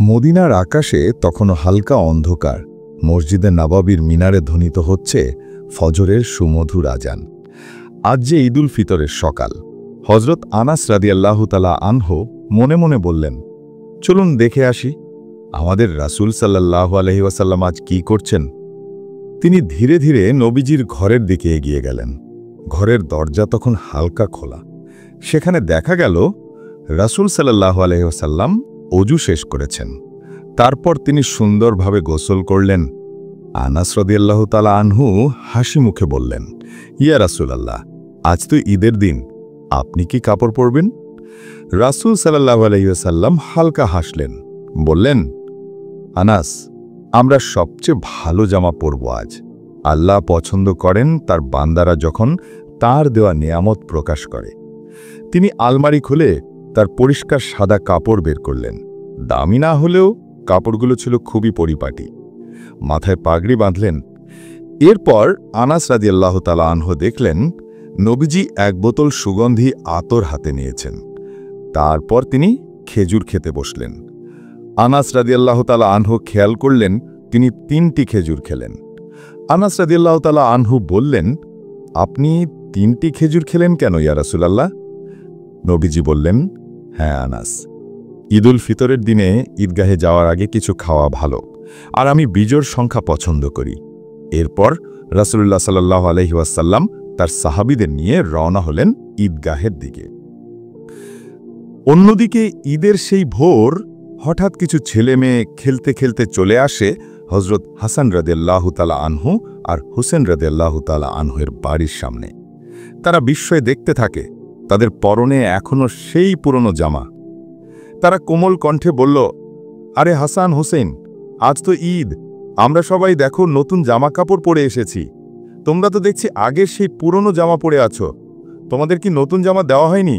মদিনার আকাশে তখনও হালকা অন্ধকার। মসজিদে নববীর মিনারে ধ্বনিত হচ্ছে ফজরের সুমধুর আজান। আজ যে ঈদুল ফিতরের সকাল। হজরত আনাস রাদিয়াল্লাহু তাআলা আনহু মনে মনে বললেন, চলুন দেখে আসি আমাদের রাসূল সাল্লাল্লাহু আলাইহি ওয়াসাল্লাম আজ কি করছেন। তিনি ধীরে ধীরে নবীজির ঘরের দিকে এগিয়ে গেলেন। ঘরের দরজা তখন হালকা খোলা। সেখানে দেখা গেল রাসূল সাল্লাল্লাহু আলাইহি ওয়াসাল্লাম অজু শেষ করেছেন। তারপর তিনি সুন্দরভাবে গোসল করলেন। আনাস রাদিয়াল্লাহু তাআলা আনহু হাসি মুখে বললেন, ইয়া রাসূলাল্লাহ, আজ তো ঈদের দিন, আপনি কি কাপড় পরবেন? রাসূল সাল্লাল্লাহু আলাইহি ওয়াসাল্লাম হালকা হাসলেন, বললেন, আনাস, আমরা সবচেয়ে ভালো জামা পরব আজ। আল্লাহ পছন্দ করেন তার বান্দারা যখন তার দেওয়া নিয়ামত প্রকাশ করে। তিনি আলমারি খুলে তার পরিষ্কার সাদা কাপড় বের করলেন। দামি না হলেও কাপড়গুলো ছিল খুবই পরিপাটি। মাথায় পাগড়ি বাঁধলেন। এরপর আনাস রাদিয়াল্লাহু তাআলা আনহু দেখলেন নবীজি এক বোতল সুগন্ধি আতর হাতে নিয়েছেন। তারপর তিনি খেজুর খেতে বসলেন। আনাস রাদিয়াল্লাহু তাআলা আনহু খেয়াল করলেন তিনি 3টি খেজুর খেলেন। আনাস রাদিয়াল্লাহু তাআলা আনহু বললেন, আপনি 3টি খেজুর খেলেন কেন ইয়া রাসূলাল্লাহ? নবীজি বললেন, হ্যাঁ আনাস, ঈদুল ফিতরের দিনে ঈদগাহে যাওয়ার আগে কিছু খাওয়া ভালো, আর আমি বিজোড় সংখ্যা পছন্দ করি। এরপর রাসূলুল্লাহ সাল্লাল্লাহু আলাইহি ওয়াসাল্লাম তার সাহাবীদের নিয়ে রওনা হলেন ঈদগাহের দিকে। অন্যদিকে ঈদের সেই ভোর হঠাৎ কিছু ছেলে মেয়ে খেলতে খেলতে চলে আসে হযরত হাসান রাদিয়াল্লাহু তাআলা আনহু আর হুসেন রাদিয়াল্লাহু তাআলা আনহুর বাড়ির সামনে। তারা বিস্ময়ে দেখতে থাকে তাদের পরনে এখনো সেই পুরনো জামা। তারা কোমল কণ্ঠে বলল, আরে হাসান, হোসেন, আজ তো ঈদ, আমরা সবাই দেখো নতুন জামা কাপড় পরে এসেছি। তোমরা তো দেখছি আগের সেই পুরনো জামা পরে আছো। তোমাদের কি নতুন জামা দেওয়া হয়নি?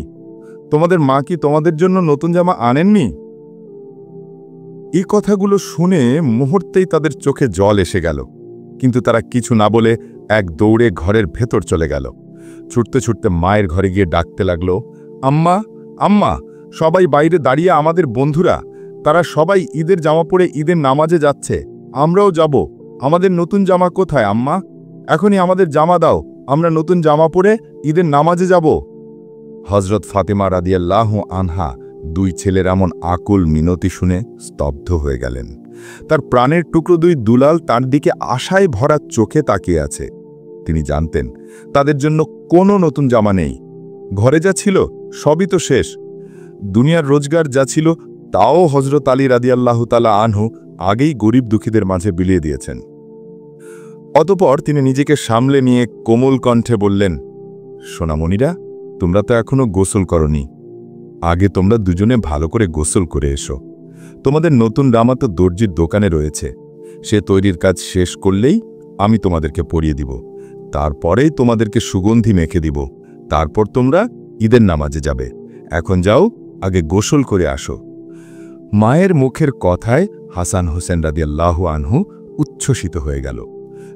তোমাদের মা কি তোমাদের জন্য নতুন জামা আনেননি? এই কথাগুলো শুনে মুহূর্তেই তাদের চোখে জল এসে গেল, কিন্তু তারা কিছু না বলে এক দৌড়ে ঘরের ভেতর চলে গেল। ছুটতে ছুটতে মায়ের ঘরে গিয়ে ডাকতে লাগলো, আম্মা, আম্মা, সবাই বাইরে দাঁড়িয়ে আমাদের বন্ধুরা, তারা সবাই ঈদের জামা পরে ঈদের নামাজে যাচ্ছে, আমরাও যাব। আমাদের নতুন জামা কোথায় আম্মা? এখনই আমাদের জামা দাও, আমরা নতুন জামা পরে ঈদের নামাজে যাব। হযরত ফাতেমা রাদিয়াল্লাহু আনহা 2 ছেলের এমন আকুল মিনতি শুনে স্তব্ধ হয়ে গেলেন। তার প্রাণের টুকরো 2 দুলাল তার দিকে আশায় ভরা চোখে তাকিয়ে আছে। তিনি জানতেন তাদের জন্য কোনো নতুন জামা নেই। ঘরে যা ছিল সবই তো শেষ। দুনিয়ার রোজগার যা ছিল তাও হযরত আলী রাদিয়াল্লাহু তাআলা আনহু আগেই গরিব দুঃখীদের মাঝে বিলিয়ে দিয়েছেন। অতঃপর তিনি নিজেকে সামলে নিয়ে কোমল কণ্ঠে বললেন, সোনামণিরা, তোমরা তো এখনো গোসল করনি। আগে তোমরা দুজনে ভালো করে গোসল করে এসো। তোমাদের নতুন জামা তো দর্জির দোকানে রয়েছে, সে তৈরির কাজ শেষ করলেই আমি তোমাদেরকে পরিয়ে দিব। তারপরেই তোমাদেরকে সুগন্ধি মেখে দিব। তারপর তোমরা ঈদের নামাজে যাবে। এখন যাও, আগে গোসল করে আসো। মায়ের মুখের কথায় হাসান হোসেন রাদিয়াল্লাহু আনহু উচ্ছ্বসিত হয়ে গেল।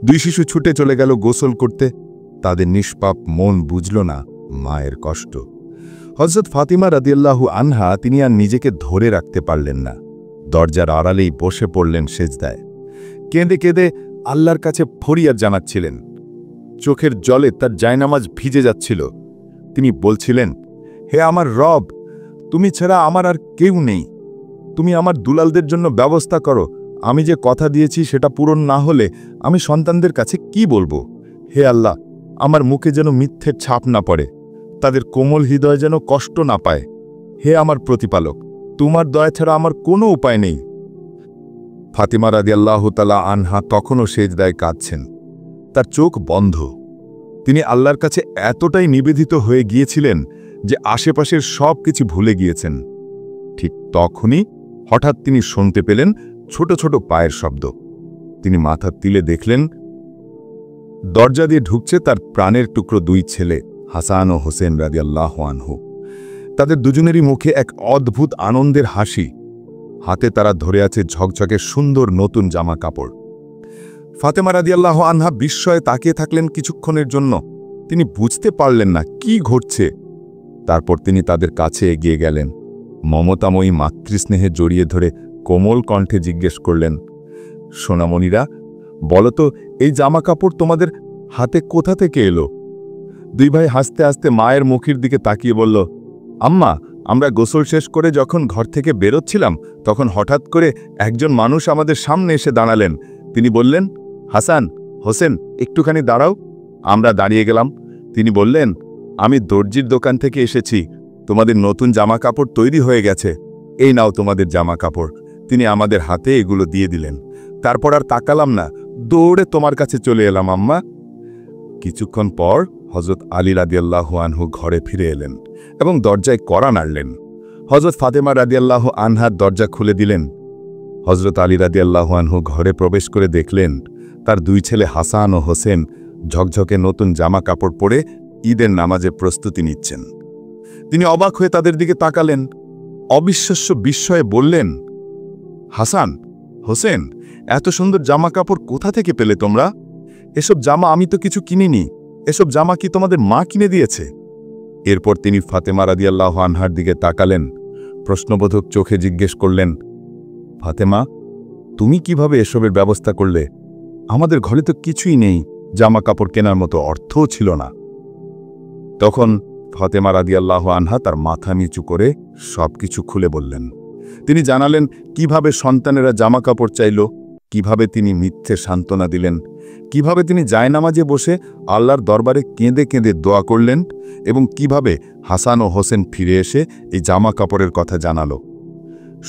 2 শিশু ছুটে চলে গেল গোসল করতে। তাদের নিষ্পাপ মন বুঝল না মায়ের কষ্ট। হযরত ফাতিমা রাদিয়াল্লাহু আনহা তিনি আর নিজেকে ধরে রাখতে পারলেন না। দরজার আড়ালেই বসে পড়লেন সেজদায়। কেঁদে কেঁদে আল্লাহর কাছে ফরিয়াদ জানাচ্ছিলেন। চোখের জলে তার জায়নামাজ ভিজে যাচ্ছিল। তিনি বলছিলেন, হে আমার রব, তুমি ছাড়া আমার আর কেউ নেই। তুমি আমার দুলালদের জন্য ব্যবস্থা করো। আমি যে কথা দিয়েছি সেটা পূরণ না হলে আমি সন্তানদের কাছে কি বলবো? হে আল্লাহ, আমার মুখে যেন মিথ্যের ছাপ না পড়ে, তাদের কোমল হৃদয় যেন কষ্ট না পায়। হে আমার প্রতিপালক, তোমার দয়া ছাড়া আমার কোনো উপায় নেই। ফাতিমা রাদিয়াল্লাহু তাআলা আনহা তখনও সেজদায় কাঁদছেন। তার চোখ বন্ধ। তিনি আল্লাহর কাছে এতটাই নিবেদিত হয়ে গিয়েছিলেন যে আশেপাশের সব কিছু ভুলে গিয়েছেন। ঠিক তখনই হঠাৎ তিনি শুনতে পেলেন ছোট ছোট পায়ের শব্দ। তিনি মাথা তুলে দেখলেন দরজা দিয়ে ঢুকছে তার প্রাণের টুকরো 2 ছেলে, হাসান ও হোসেন রাদিয়াল্লাহু আনহু। তাদের দুজনেরই মুখে এক অদ্ভুত আনন্দের হাসি। হাতে তারা ধরে আছে ঝকঝকে সুন্দর নতুন জামা কাপড়। ফাতেমা রাদিয়াল্লাহু আনহা বিস্ময়ে তাকিয়ে থাকলেন কিছুক্ষণের জন্য। তিনি বুঝতে পারলেন না কি ঘটছে। তারপর তিনি তাদের কাছে এগিয়ে গেলেন। মমতাময়ী মাতৃস্নেহে জড়িয়ে ধরে কোমল কণ্ঠে জিজ্ঞেস করলেন, সোনামণিরা, বলো তো এই জামা কাপড় তোমাদের হাতে কোথা থেকে এলো? দুই ভাই হাসতে হাসতে মায়ের মুখের দিকে তাকিয়ে বলল, আম্মা, আমরা গোসল শেষ করে যখন ঘর থেকে বেরোচ্ছিলাম তখন হঠাৎ করে একজন মানুষ আমাদের সামনে এসে দাঁড়ালেন। তিনি বললেন, হাসান, হোসেন, একটুখানি দাঁড়াও। আমরা দাঁড়িয়ে গেলাম। তিনি বললেন, আমি দর্জির দোকান থেকে এসেছি, তোমাদের নতুন জামা কাপড় তৈরি হয়ে গেছে, এই নাও তোমাদের জামা কাপড়। তিনি আমাদের হাতে এগুলো দিয়ে দিলেন। তারপর আর তাকালাম না, দৌড়ে তোমার কাছে চলে এলাম আম্মা। কিছুক্ষণ পর হযরত আলী রাদিয়াল্লাহু আনহু ঘরে ফিরে এলেন এবং দরজায় কড়া নাড়লেন। হযরত ফাতেমা রাদিয়াল্লাহু আনহার দরজা খুলে দিলেন। হযরত আলী রাদিয়াল্লাহু আনহু ঘরে প্রবেশ করে দেখলেন তার দুই ছেলে হাসান ও হোসেন ঝকঝকে নতুন জামা কাপড় পরে ঈদের নামাজে প্রস্তুতি নিচ্ছেন। তিনি অবাক হয়ে তাদের দিকে তাকালেন, অবিশ্বাস্য বিস্ময়ে বললেন, হাসান, হোসেন, এত সুন্দর জামা কাপড় কোথা থেকে পেলে তোমরা? এসব জামা আমি তো কিছু কিনিনি, এসব জামা কি তোমাদের মা কিনে দিয়েছে? এরপর তিনি ফাতেমা রাদিয়াল্লাহু আনহার দিকে তাকালেন, প্রশ্নবোধক চোখে জিজ্ঞেস করলেন, ফাতেমা, তুমি কিভাবে এসবের ব্যবস্থা করলে? আমাদের ঘরে তো কিছুই নেই, জামা কাপড় কেনার মতো অর্থও ছিল না। তখন ফাতেমা রাদিয়াল্লাহু আনহা তার মাথা নিচু করে সবকিছু খুলে বললেন। তিনি জানালেন কিভাবে সন্তানেরা জামা কাপড় চাইল, কিভাবে তিনি মিথ্যে সান্ত্বনা দিলেন, কিভাবে তিনি জায়নামাজে বসে আল্লাহর দরবারে কেঁদে কেঁদে দোয়া করলেন এবং কিভাবে হাসান ও হোসেন ফিরে এসে এই জামা কাপড়ের কথা জানালো।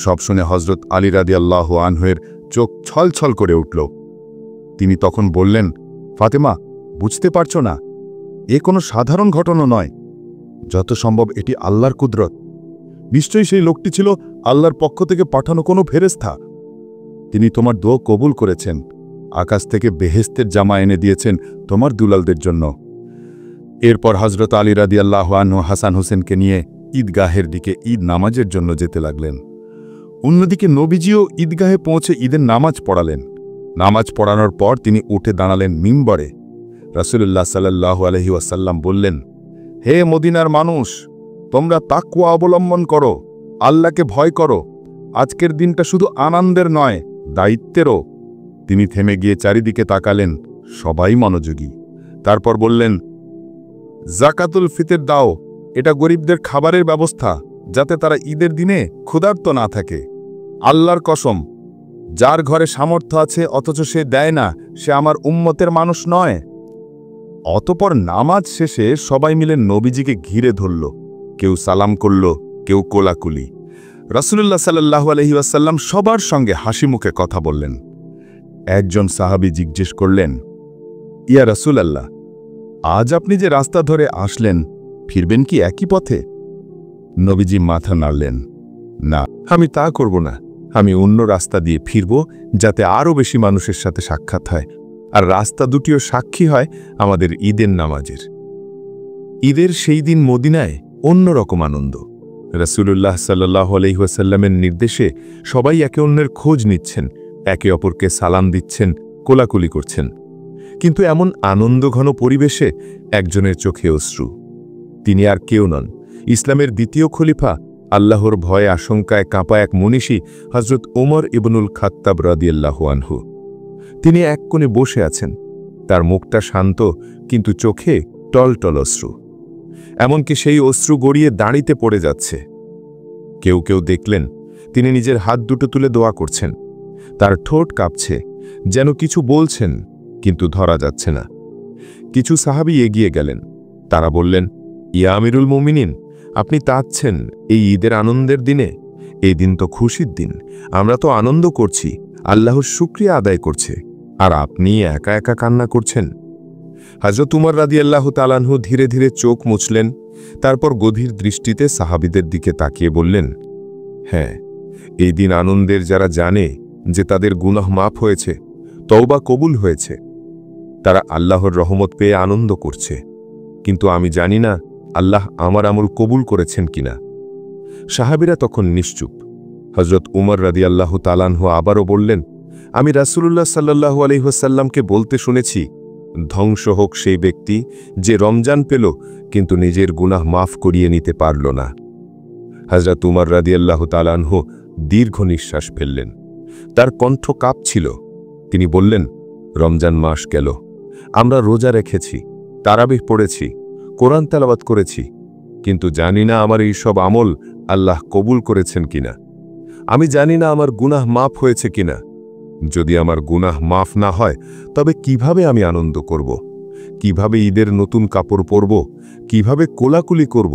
সব শুনে হযরত আলী রাদিয়াল্লাহু আনহুর চোখ ছলছল করে উঠল। তিনি তখন বললেন, ফাতেমা, বুঝতে পারছো না, এ কোনো সাধারণ ঘটনা নয়, যত সম্ভব এটি আল্লাহর কুদরত। নিশ্চয়ই সেই লোকটি ছিল আল্লাহর পক্ষ থেকে পাঠানো কোনো ফেরেশতা। তিনি তোমার দোয়া কবুল করেছেন, আকাশ থেকে বেহেশতের জামা এনে দিয়েছেন তোমার দুলালদের জন্য। এরপর হযরত আলী রাদিয়াল্লাহু আনহু হাসান হোসেনকে নিয়ে ঈদগাহের দিকে ঈদ নামাজের জন্য যেতে লাগলেন। অন্যদিকে নবীজিও ঈদগাহে পৌঁছে ঈদের নামাজ পড়ালেন। নামাজ পড়ানোর পর তিনি উঠে দাঁড়ালেন মিম্বরে। রাসূলুল্লাহ সাল্লাল্লাহু আলাইহি ওয়াসাল্লাম বললেন, হে মদিনার মানুষ, তোমরা তাকওয়া অবলম্বন করো, আল্লাহকে ভয় করো। আজকের দিনটা শুধু আনন্দের নয়, দায়িত্বেরও। তিনি থেমে গিয়ে চারিদিকে তাকালেন, সবাই মনোযোগী। তারপর বললেন, যাকাতুল ফিতর দাও, এটা গরিবদের খাবারের ব্যবস্থা, যাতে তারা ঈদের দিনে ক্ষুধার্ত না থাকে। আল্লাহর কসম, যার ঘরে সামর্থ্য আছে অথচ সে দেয় না, সে আমার উম্মতের মানুষ নয়। অতঃপর নামাজ শেষে সবাই মিলে নবীজিকে ঘিরে ধরল, কেউ সালাম করল, কেউ কোলাকুলি। রাসূলুল্লাহ সাল্লাল্লাহু আলাইহি ওয়াসাল্লাম সবার সঙ্গে হাসি মুখে কথা বললেন। একজন সাহাবী জিজ্ঞেস করলেন, ইয়া রাসূলাল্লাহ, আজ আপনি যে রাস্তা ধরে আসলেন, ফিরবেন কি একই পথে? নবীজি মাথা নাড়লেন, না, আমি তা করব না। আমি অন্য রাস্তা দিয়ে ফিরব, যাতে আরও বেশি মানুষের সাথে সাক্ষাৎ হয়, আর রাস্তা দুটিও সাক্ষী হয় আমাদের ঈদের নামাজের। ঈদের সেই দিন মদিনায় অন্যরকম আনন্দ। রাসূলুল্লাহ সাল্লাল্লাহু আলাইহি ওয়াসাল্লামের নির্দেশে সবাই একে অন্যের খোঁজ নিচ্ছেন, একে অপরকে সালাম দিচ্ছেন, কোলাকুলি করছেন। কিন্তু এমন আনন্দঘন পরিবেশে একজনের চোখে অশ্রু। তিনি আর কেউ নন, ইসলামের দ্বিতীয় খলিফা, আল্লাহর ভয়ে আশঙ্কায় কাঁপা এক মনীষী হযরত ওমর ইবনুল খাত্তাব রাদিয়াল্লাহু আনহু। তিনি এক কোণে বসে আছেন, তার মুখটা শান্ত, কিন্তু চোখে টলটল অশ্রু। এমনকি সেই অশ্রু গড়িয়ে দাঁড়িতে পড়ে যাচ্ছে। কেউ কেউ দেখলেন তিনি নিজের হাত দুটো তুলে দোয়া করছেন। তার ঠোঁট কাঁপছে, যেন কিছু বলছেন, কিন্তু ধরা যাচ্ছে না। কিছু সাহাবী এগিয়ে গেলেন। তারা বললেন, ইয়া আমিরুল মুমিনিন, আপনি তাচ্ছেন এই ঈদের আনন্দের দিনে? এই দিন তো খুশির দিন, আমরা তো আনন্দ করছি, আল্লাহর শুকরিয়া আদায় করছে, আর আপনি একা একা কান্না করছেন। হযরত উমর রাদিয়াল্লাহু তাআলা আনহু ধীরে ধীরে চোখ মুছলেন। তারপর গভীর দৃষ্টিতে সাহাবীদের দিকে তাকিয়ে বললেন, হ্যাঁ, এই দিন আনন্দের যারা জানে যে তাদের গুনাহ মাফ হয়েছে, তওবা কবুল হয়েছে, তারা আল্লাহর রহমত পেয়ে আনন্দ করছে। কিন্তু আমি জানি না আল্লাহ আমার আমল কবুল করেছেন কিনা। সাহাবীরা তখন নিশ্চুপ। হযরত উমর রাদিয়াল্লাহু তাআলা আনহু আবারও বললেন, আমি রাসূলুল্লাহ সাল্লাল্লাহু আলাইহি ওয়াসাল্লামকে বলতে শুনেছি, ধ্বংস হোক সেই ব্যক্তি যে রমজান পেল কিন্তু নিজের গুনাহ মাফ করিয়ে নিতে পারল না। হযরত উমর রাদিয়াল্লাহু তাআলা আনহু দীর্ঘ নিঃশ্বাস ফেললেন। তার কণ্ঠ কাঁপছিল। তিনি বললেন, রমজান মাস গেল, আমরা রোজা রেখেছি, তারাবিহ পড়েছি, কোরআন তেলাওয়াত করেছি, কিন্তু জানি না আমার এই সব আমল আল্লাহ কবুল করেছেন কিনা। আমি জানি না আমার গুনাহ মাফ হয়েছে কিনা। যদি আমার গুনাহ মাফ না হয় তবে কিভাবে আমি আনন্দ করব, কিভাবে ঈদের নতুন কাপড় পরব, কিভাবে কোলাকুলি করব,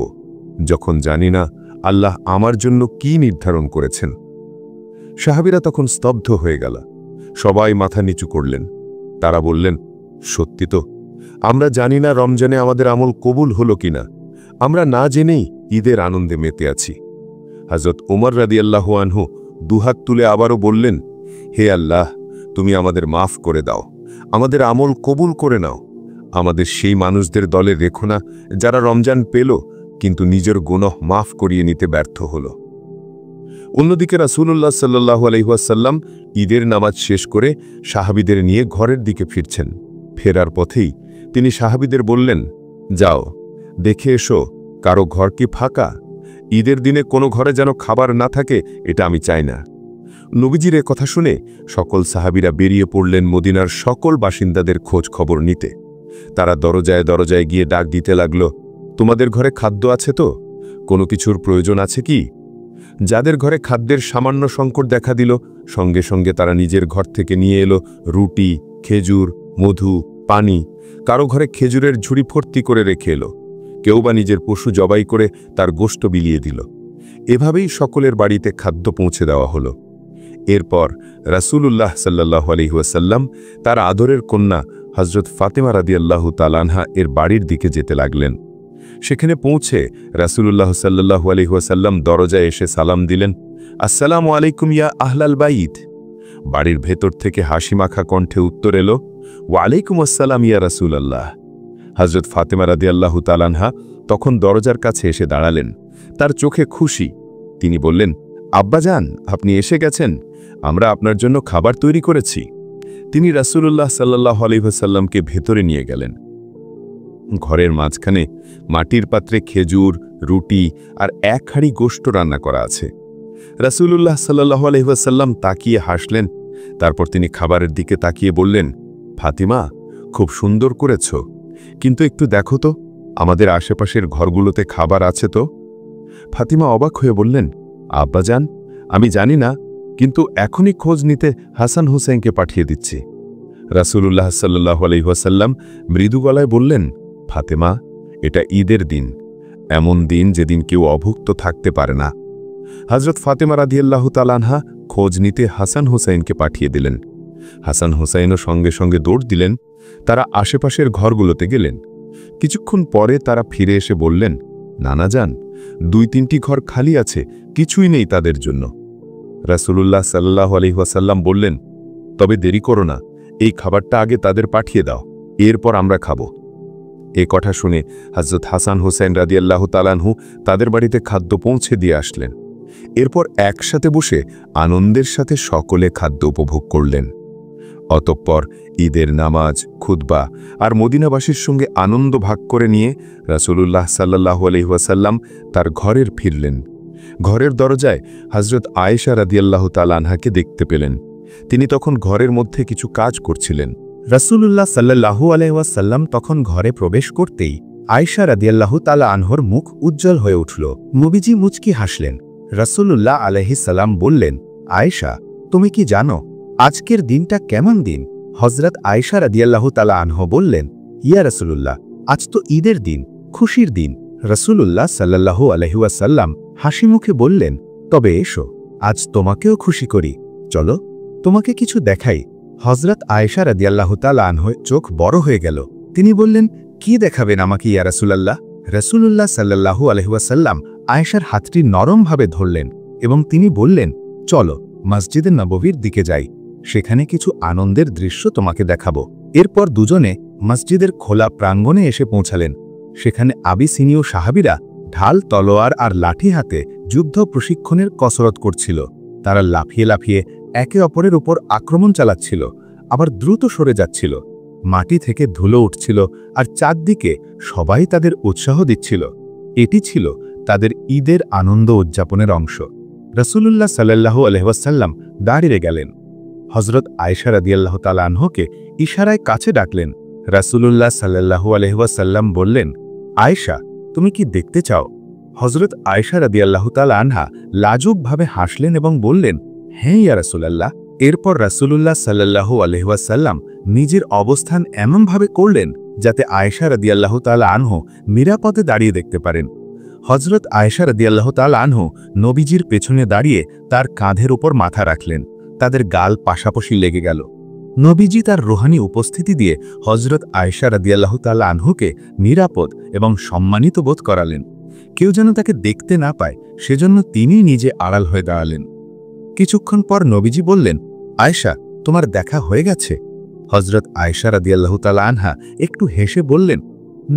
যখন জানি না আল্লাহ আমার জন্য কি নির্ধারণ করেছেন। সাহাবীরা তখন স্তব্ধ হয়ে গেল। সবাই মাথা নিচু করলেন। তারা বললেন, সত্যি তো, আমরা জানি না রমজানে আমাদের আমল কবুল হলো কিনা। আমরা না জেনেই ঈদের আনন্দে মেতে আছি। হযরত ওমর রাদিয়াল্লাহু আনহু দুহাত তুলে আবারও বললেন, হে আল্লাহ, তুমি আমাদের মাফ করে দাও, আমাদের আমল কবুল করে নাও। আমাদের সেই মানুষদের দলে রেখো না যারা রমজান পেল কিন্তু নিজের গুনাহ মাফ করিয়ে নিতে ব্যর্থ হল। অন্যদিকে রাসূলুল্লাহ সাল্লাল্লাহু আলাইহি ওয়াসাল্লাম ঈদের নামাজ শেষ করে সাহাবীদের নিয়ে ঘরের দিকে ফিরছেন। ফেরার পথেই তিনি সাহাবীদের বললেন, যাও দেখে এসো কারো ঘর কি ফাঁকা। ঈদের দিনে কোনো ঘরে যেন খাবার না থাকে, এটা আমি চাই না। নবীজির কথা শুনে সকল সাহাবীরা বেরিয়ে পড়লেন মদিনার সকল বাসিন্দাদের খোঁজ খবর নিতে। তারা দরজায় দরজায় গিয়ে ডাক দিতে লাগল, তোমাদের ঘরে খাদ্য আছে তো? কোনো কিছুর প্রয়োজন আছে কি? যাদের ঘরে খাদ্যের সামান্য সংকট দেখা দিল, সঙ্গে সঙ্গে তারা নিজের ঘর থেকে নিয়ে এলো রুটি, খেজুর, মধু, পানি। কারো ঘরে খেজুরের ঝুড়ি ভর্তি করে রেখে এলো, কেউ বা নিজের পশু জবাই করে তার গোশত বিলিয়ে দিল। এভাবেই সকলের বাড়িতে খাদ্য পৌঁছে দেওয়া হলো। এরপর রাসূলুল্লাহ সাল্লাল্লাহু আলাইহি ওয়াসাল্লাম তার আদরের কন্যা হযরত ফাতেমা রাদিয়াল্লাহু তাআলা আনহা এর বাড়ির দিকে যেতে লাগলেন। সেখানে পৌঁছে রাসূলুল্লাহ সাল্লাল্লাহু আলাইহি ওয়াসাল্লাম দরজায় এসে সালাম দিলেন, আসসালামু আলাইকুম ইয়া আহলাল বাইত। বাড়ির ভেতর থেকে হাসিমাখা কণ্ঠে উত্তর এলো, ওয়ালাইকুম আসসালাম ইয়া রাসূলুল্লাহ। হযরত ফাতেমা রাদিয়াল্লাহু তাআলা আনহা তখন দরজার কাছে এসে দাঁড়ালেন। তার চোখে খুশি। তিনি বললেন, আব্বাজান, আপনি এসে গেছেন, আমরা আপনার জন্য খাবার তৈরি করেছি। তিনি রাসূলুল্লাহ সাল্লাল্লাহু আলাইহি ওয়াসাল্লামকে ভেতরে নিয়ে গেলেন। ঘরের মাঝখানে মাটির পাত্রে খেজুর, রুটি আর এক হাঁড়ি গোশত রান্না করা আছে। রাসূলুল্লাহ সাল্লাল্লাহু আলাইহি ওয়াসাল্লাম তাকিয়ে হাসলেন। তারপর তিনি খাবারের দিকে তাকিয়ে বললেন, ফাতিমা, খুব সুন্দর করেছ, কিন্তু একটু দেখো তো আমাদের আশেপাশের ঘরগুলোতে খাবার আছে তো? ফাতিমা অবাক হয়ে বললেন, আব্বাজান, আমি জানি না, কিন্তু এখনই খোঁজ নিতে হাসান হুসাইনকে পাঠিয়ে দিচ্ছি। রাসূলুল্লাহ সাল্লাল্লাহু আলাইহি ওয়াসাল্লাম মৃদু গলায় বললেন, ফাতেমা, এটা ঈদের দিন, এমন দিন যেদিন কেউ অভুক্ত থাকতে পারে না। হযরত ফাতেমা রাদিয়াল্লাহু তাআলা আনহা খোঁজ নিতে হাসান হুসাইনকে পাঠিয়ে দিলেন। হাসান হুসাইনও সঙ্গে সঙ্গে দৌড় দিলেন। তারা আশেপাশের ঘরগুলোতে গেলেন। কিছুক্ষণ পরে তারা ফিরে এসে বললেন, নানাজান, 2-3টি ঘর খালি আছে, কিছুই নেই তাদের জন্য। রাসূলুল্লাহ সাল্লাল্লাহু আলাইহি ওয়াসাল্লাম বললেন, তবে দেরি করো না, এই খাবারটা আগে তাদের পাঠিয়ে দাও, এরপর আমরা খাব। এ কথা শুনে হযরত হাসান হুসাইন রাদিয়াল্লাহু তাআলা আনহু তাদের বাড়িতে খাদ্য পৌঁছে দিয়ে আসলেন। এরপর একসাথে বসে আনন্দের সাথে সকলে খাদ্য উপভোগ করলেন। অতঃপর ঈদের নামাজ, খুতবা আর মদিনাবাসীর সঙ্গে আনন্দ ভাগ করে নিয়ে রাসূলুল্লাহ সাল্লাল্লাহু আলাইহি ওয়াসাল্লাম তার ঘরের ফিরলেন। ঘরের দরজায় হযরত আয়েশা রাদিয়াল্লাহু তাআলা আনহাকে দেখতে পেলেন। তিনি তখন ঘরের মধ্যে কিছু কাজ করছিলেন। রাসূলুল্লাহ সাল্লাল্লাহু আলাইহি ওয়াসাল্লাম তখন ঘরে প্রবেশ করতেই আয়েশা রাদিয়াল্লাহু তাআলা আনহার মুখ উজ্জ্বল হয়ে উঠল। নবীজি মুচকি হাসলেন। রাসূলুল্লাহ আলাইহিস সালাম বললেন, আয়েশা, তুমি কি জানো আজকের দিনটা কেমন দিন? হযরত আয়েশা রাদিয়াল্লাহু তাআলা আনহা বললেন, ইয়া রাসূলুল্লাহ, আজ তো ঈদের দিন, খুশির দিন। রাসূলুল্লাহ সাল্লাল্লাহু আলাইহি ওয়াসাল্লাম হাসি মুখে বললেন, তবে এসো, আজ তোমাকেও খুশি করি, চলো তোমাকে কিছু দেখাই। হযরত আয়েশা রাদিয়াল্লাহু তাআলা আনহার চোখ বড় হয়ে গেল। তিনি বললেন, কি দেখাবেন আমাকে ইয়া রাসূলুল্লাহ? রাসূলুল্লাহ সাল্লাল্লাহু আলাইহি ওয়াসাল্লাম আয়েশার হাতটি নরমভাবে ধরলেন এবং তিনি বললেন, চলো মসজিদে নববীর দিকে যাই, সেখানে কিছু আনন্দের দৃশ্য তোমাকে দেখাবো। এরপর দুজনে মসজিদের খোলা প্রাঙ্গণে এসে পৌঁছালেন। সেখানে আবিসিনীয় সাহাবীরা ঢাল, তলোয়ার আর লাঠি হাতে যুদ্ধ প্রশিক্ষণের কসরত করছিল। তারা লাফিয়ে লাফিয়ে একে অপরের উপর আক্রমণ চালাচ্ছিল, আবার দ্রুত সরে যাচ্ছিল। মাটি থেকে ধুলো উঠছিল আর চারদিকে সবাই তাদের উৎসাহ দিচ্ছিল। এটি ছিল তাদের ঈদের আনন্দ উদযাপনের অংশ। রাসূলুল্লাহ সাল্লাল্লাহু আলাইহি ওয়াসাল্লাম দাঁড়িয়ে গেলেন। হযরত আয়েশা রাদিয়াল্লাহু তাআলা আনহাকে ইশারায় কাছে ডাকলেন। রাসূলুল্লাহ সাল্লাল্লাহু আলাইহি ওয়াসাল্লাম বললেন, আয়েশা, তুমি কি দেখতে চাও? হযরত আয়েশা রাদিয়াল্লাহু তাআলা আনহা লাজুকভাবে হাসলেন এবং বললেন, হ্যাঁ ইয়া রাসূলুল্লাহ। এরপর রাসূলুল্লাহ সাল্লাল্লাহু আলাইহি ওয়াসাল্লাম নিজের অবস্থান এমনভাবে করলেন যাতে আয়েশা রাদিয়াল্লাহু তাআলা আনহু নিরাপদে দাঁড়িয়ে দেখতে পারেন। হযরত আয়েশা রাদিয়াল্লাহু তাআলা আনহু নবীজির পেছনে দাঁড়িয়ে তার কাঁধের উপর মাথা রাখলেন। তাদের গাল পাশাপাশি লেগে গেল। নবীজি তার রুহানি উপস্থিতি দিয়ে হযরত আয়েশা রাদিয়াল্লাহু তাআলা আনহুকে নিরাপদ এবং সম্মানিত বোধ করালেন। কেউ যেন তাকে দেখতে না পায় সেজন্য তিনি নিজে আড়াল হয়ে দাঁড়ালেন। কিছুক্ষণ পর নবীজি বললেন, আয়েশা, তোমার দেখা হয়ে গেছে? হযরত আয়েশা রাদিয়াল্লাহু তাআলা আনহা একটু হেসে বললেন,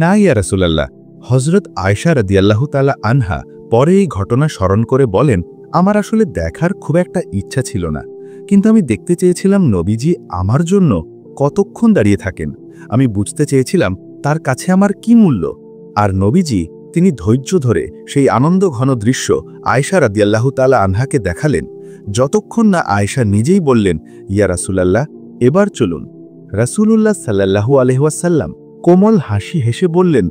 না ইয়া রাসূলুল্লাহ। হযরত আয়েশা রাদিয়াল্লাহু তাআলা আনহা পরে এই ঘটনা স্মরণ করে বলেন, আমার আসলে দেখার খুব একটা ইচ্ছা ছিল না, কিন্তু আমি দেখতে চেয়েছিলাম নবীজি আমার জন্য কতক্ষণ দাঁড়িয়ে থাকেন। আমি বুঝতে চেয়েছিলাম তার কাছে আমার কি মূল্য। আর নবীজি তিনি ধৈর্য ধরে সেই আনন্দঘন দৃশ্য আয়েশা রাদিয়াল্লাহু তাআলা আনহাকে দেখালেন, যতক্ষণ না আয়েশা নিজেই বললেন, ইয়া রাসূলুল্লাহ, এবার চলুন। রাসূলুল্লাহ সাল্লাল্লাহু আলাইহি ওয়াসাল্লাম কোমল হাসি হেসে বললেন,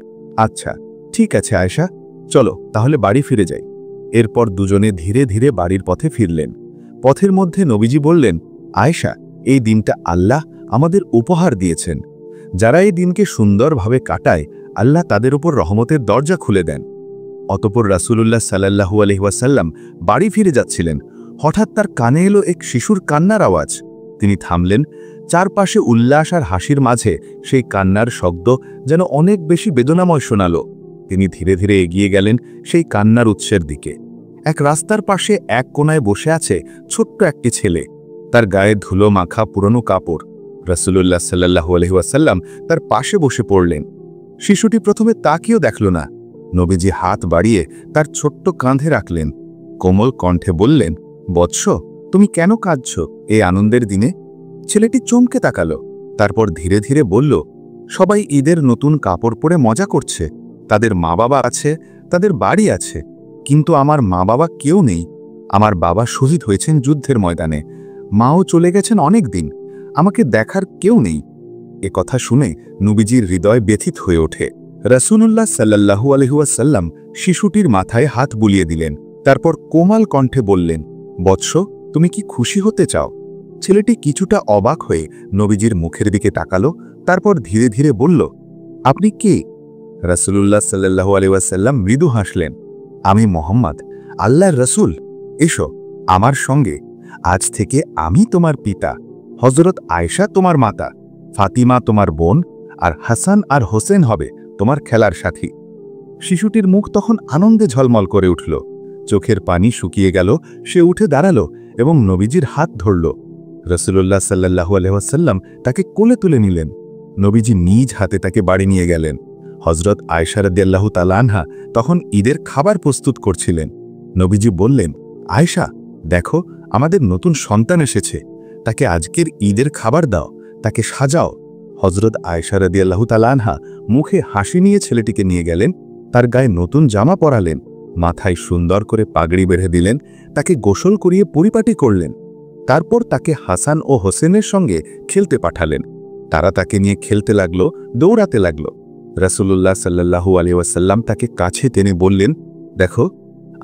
আচ্ছা ঠিক আছে আয়েশা, চলো তাহলে বাড়ি ফিরে যাই। এরপর দুজনে ধীরে ধীরে বাড়ির পথে ফিরলেন। পথের মধ্যে নবীজি বললেন, আয়েশা, এই দিনটা আল্লাহ আমাদের উপহার দিয়েছেন। যারা এই দিনকে সুন্দরভাবে কাটায় আল্লাহ তাদের উপর রহমতের দরজা খুলে দেন। অতঃপর রাসূলুল্লাহ সাল্লাল্লাহু আলাইহি ওয়াসাল্লাম বাড়ি ফিরে যাচ্ছিলেন। হঠাৎ তার কানে এলো এক শিশুর কান্নার আওয়াজ। তিনি থামলেন। চারপাশে উল্লাস আর হাসির মাঝে সেই কান্নার শব্দ যেন অনেক বেশি বেদনাময় শোনাল। তিনি ধীরে ধীরে এগিয়ে গেলেন সেই কান্নার উৎসের দিকে। এক রাস্তার পাশে এক কোনায় বসে আছে ছোট্ট একটি ছেলে। তার গায়ে ধুলো মাখা পুরনো কাপড়। রাসূলুল্লাহ সাল্লাল্লাহু আলাইহি ওয়াসাল্লাম তার পাশে বসে পড়লেন। শিশুটি প্রথমে তাকিয়েও দেখল না। নবীজি হাত বাড়িয়ে তার ছোট্ট কাঁধে রাখলেন। কোমল কণ্ঠে বললেন, বৎস, তুমি কেন কাঁদছ এই আনন্দের দিনে? ছেলেটি চমকে তাকালো। তারপর ধীরে ধীরে বলল, সবাই ঈদের নতুন কাপড় পরে মজা করছে। তাদের মা বাবা আছে, তাদের বাড়ি আছে, কিন্তু আমার মা বাবা কেউ নেই। আমার বাবা শহীদ হয়েছেন যুদ্ধের ময়দানে, মাও চলে গেছেন অনেক দিন, আমাকে দেখার কেউ নেই। এ কথা শুনে নবীজির হৃদয় ব্যথিত হয়ে ওঠে। রাসূলুল্লাহ সাল্লাল্লাহু আলাইহি ওয়াসাল্লাম শিশুটির মাথায় হাত বুলিয়ে দিলেন। তারপর কোমল কণ্ঠে বললেন, বৎস, তুমি কি খুশি হতে চাও? ছেলেটি কিছুটা অবাক হয়ে নবীজির মুখের দিকে তাকালো। তারপর ধীরে ধীরে বলল, আপনি কে? রাসূলুল্লাহ সাল্লাল্লাহু আলাইহি ওয়াসাল্লাম মৃদু হাসলেন, আমি মুহাম্মদ, আল্লাহর রাসূল। এসো আমার সঙ্গে। আজ থেকে আমি তোমার পিতা, হযরত আয়েশা তোমার মাতা, ফাতিমা তোমার বোন, আর হাসান আর হোসেন হবে তোমার খেলার সাথী। শিশুটির মুখ তখন আনন্দে ঝলমল করে উঠল। চোখের পানি শুকিয়ে গেল। সে উঠে দাঁড়ালো এবং নবীজির হাত ধরল। রাসূলুল্লাহ সাল্লাল্লাহু আলাইহি ওয়াসাল্লাম তাকে কোলে তুলে নিলেন। নবীজি নিজ হাতে তাকে বাড়ি নিয়ে গেলেন। হযরত আয়েশা রাদিয়াল্লাহু তাআলা আনহা তখন ঈদের খাবার প্রস্তুত করছিলেন। নবীজি বললেন, আয়েশা, দেখো আমাদের নতুন সন্তান এসেছে, তাকে আজকের ঈদের খাবার দাও, তাকে সাজাও। হযরত আয়েশা রাদিয়াল্লাহু তাআলা আনহা মুখে হাসি নিয়ে ছেলেটিকে নিয়ে গেলেন। তার গায়ে নতুন জামা পরালেন, মাথায় সুন্দর করে পাগড়ি বেঁধে দিলেন, তাকে গোসল করিয়ে পরিপাটি করলেন। তারপর তাকে হাসান ও হোসেনের সঙ্গে খেলতে পাঠালেন। তারা তাকে নিয়ে খেলতে লাগলো, দৌড়াতে লাগলো। রাসূলুল্লাহ সাল্লাল্লাহু আলাইহি ওয়াসাল্লাম তাকে কাছে টেনে বললেন, দেখো,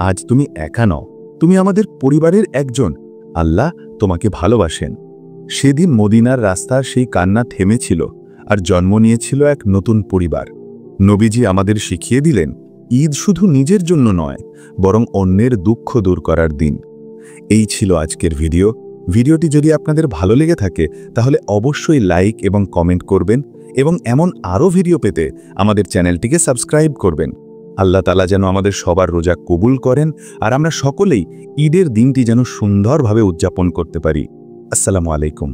আজ তুমি একা নও, তুমি আমাদের পরিবারের একজন। আল্লাহ তোমাকে ভালোবাসেন। সেদিন মদিনার রাস্তার সেই কান্না থেমেছিল আর জন্ম নিয়েছিল এক নতুন পরিবার। নবীজি আমাদের শিখিয়ে দিলেন, ঈদ শুধু নিজের জন্য নয়, বরং অন্যের দুঃখ দূর করার দিন। এই ছিল আজকের ভিডিও। ভিডিওটি যদি আপনাদের ভালো লেগে থাকে তাহলে অবশ্যই লাইক এবং কমেন্ট করবেন এবং এমন আরও ভিডিও পেতে আমাদের চ্যানেলটিকে সাবস্ক্রাইব করবেন। আল্লাহ তাআলা যেন আমাদের সবার রোজা কবুল করেন আর আমরা সকলেই ঈদের দিনটি যেন সুন্দরভাবে উদযাপন করতে পারি। আসসালামু আলাইকুম।